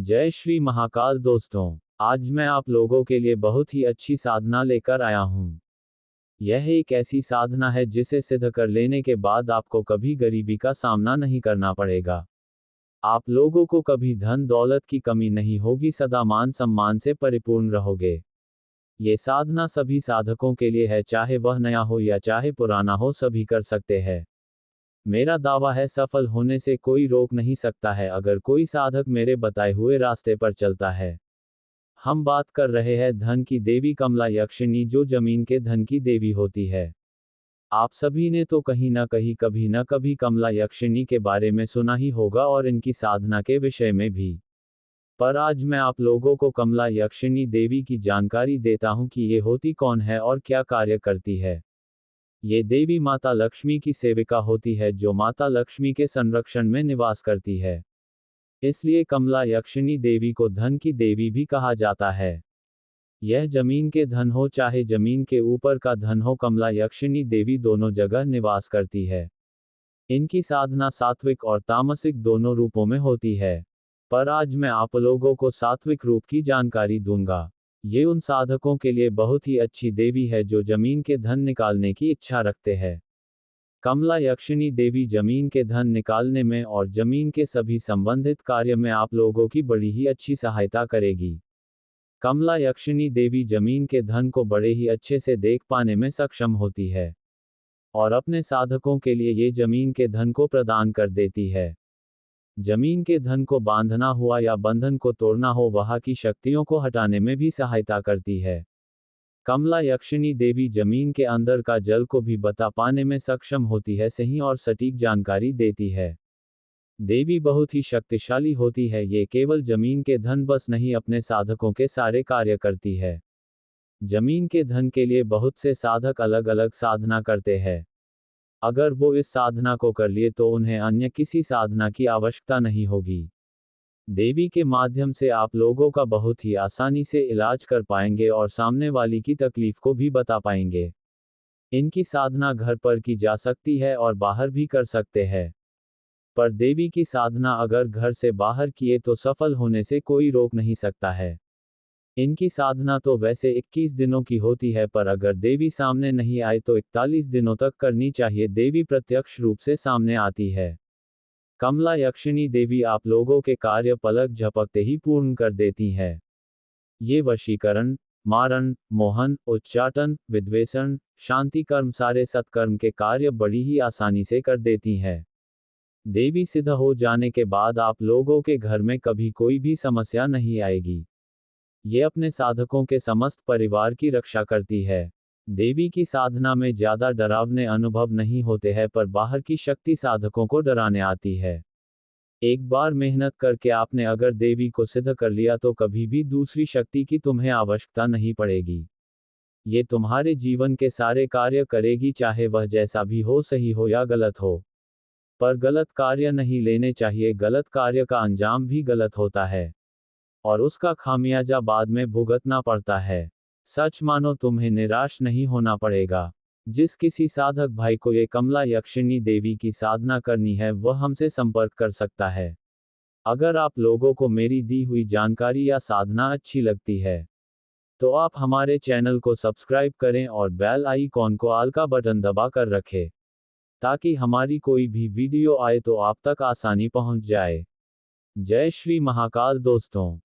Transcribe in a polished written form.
जय श्री महाकाल दोस्तों, आज मैं आप लोगों के लिए बहुत ही अच्छी साधना लेकर आया हूँ। यह एक ऐसी साधना है जिसे सिद्ध कर लेने के बाद आपको कभी गरीबी का सामना नहीं करना पड़ेगा। आप लोगों को कभी धन दौलत की कमी नहीं होगी, सदा मान सम्मान से परिपूर्ण रहोगे। ये साधना सभी साधकों के लिए है, चाहे वह नया हो या चाहे पुराना हो, सभी कर सकते हैं। मेरा दावा है, सफल होने से कोई रोक नहीं सकता है अगर कोई साधक मेरे बताए हुए रास्ते पर चलता है। हम बात कर रहे हैं धन की देवी कमला यक्षिणी, जो जमीन के धन की देवी होती है। आप सभी ने तो कहीं ना कहीं कभी न कभी कमला यक्षिणी के बारे में सुना ही होगा और इनकी साधना के विषय में भी। पर आज मैं आप लोगों को कमला यक्षिणी देवी की जानकारी देता हूं कि ये होती कौन है और क्या कार्य करती है। ये देवी माता लक्ष्मी की सेविका होती है, जो माता लक्ष्मी के संरक्षण में निवास करती है। इसलिए कमला यक्षिणी देवी को धन की देवी भी कहा जाता है। यह जमीन के धन हो चाहे जमीन के ऊपर का धन हो, कमला यक्षिणी देवी दोनों जगह निवास करती है। इनकी साधना सात्विक और तामसिक दोनों रूपों में होती है। पर आज मैं आप लोगों को सात्विक रूप की जानकारी दूंगा। ये उन साधकों के लिए बहुत ही अच्छी देवी है जो जमीन के धन निकालने की इच्छा रखते हैं। कमला यक्षिणी देवी जमीन के धन निकालने में और जमीन के सभी संबंधित कार्य में आप लोगों की बड़ी ही अच्छी सहायता करेगी। कमला यक्षिणी देवी जमीन के धन को बड़े ही अच्छे से देख पाने में सक्षम होती है और अपने साधकों के लिए ये जमीन के धन को प्रदान कर देती है। जमीन के धन को बांधना हुआ या बंधन को तोड़ना हो, वहां की शक्तियों को हटाने में भी सहायता करती है। कमला यक्षिणी देवी जमीन के अंदर का जल को भी बता पाने में सक्षम होती है, सही और सटीक जानकारी देती है। देवी बहुत ही शक्तिशाली होती है, ये केवल जमीन के धन बस नहीं, अपने साधकों के सारे कार्य करती है। जमीन के धन के लिए बहुत से साधक अलग अलग साधना करते हैं। अगर वो इस साधना को कर लिए तो उन्हें अन्य किसी साधना की आवश्यकता नहीं होगी। देवी के माध्यम से आप लोगों का बहुत ही आसानी से इलाज कर पाएंगे और सामने वाली की तकलीफ को भी बता पाएंगे। इनकी साधना घर पर की जा सकती है और बाहर भी कर सकते हैं। पर देवी की साधना अगर घर से बाहर किए तो सफल होने से कोई रोक नहीं सकता है। इनकी साधना तो वैसे 21 दिनों की होती है, पर अगर देवी सामने नहीं आए तो 41 दिनों तक करनी चाहिए। देवी प्रत्यक्ष रूप से सामने आती है। कमला यक्षिणी देवी आप लोगों के कार्य पलक झपकते ही पूर्ण कर देती है। ये वशीकरण, मारण, मोहन, उच्चाटन, विद्वेषण, शांति कर्म, सारे सत्कर्म के कार्य बड़ी ही आसानी से कर देती है। देवी सिद्ध हो जाने के बाद आप लोगों के घर में कभी कोई भी समस्या नहीं आएगी। ये अपने साधकों के समस्त परिवार की रक्षा करती है। देवी की साधना में ज्यादा डरावने अनुभव नहीं होते हैं, पर बाहर की शक्ति साधकों को डराने आती है। एक बार मेहनत करके आपने अगर देवी को सिद्ध कर लिया तो कभी भी दूसरी शक्ति की तुम्हें आवश्यकता नहीं पड़ेगी। ये तुम्हारे जीवन के सारे कार्य करेगी, चाहे वह जैसा भी हो, सही हो या गलत हो। पर गलत कार्य नहीं लेने चाहिए, गलत कार्य का अंजाम भी गलत होता है और उसका खामियाजा बाद में भुगतना पड़ता है। सच मानो, तुम्हें निराश नहीं होना पड़ेगा। जिस किसी साधक भाई को ये कमला यक्षिणी देवी की साधना करनी है, वह हमसे संपर्क कर सकता है। अगर आप लोगों को मेरी दी हुई जानकारी या साधना अच्छी लगती है तो आप हमारे चैनल को सब्सक्राइब करें और बेल आइकॉन को ऑल का बटन दबा कर रखें, ताकि हमारी कोई भी वीडियो आए तो आप तक आसानी पहुंच जाए। जय श्री महाकाल दोस्तों।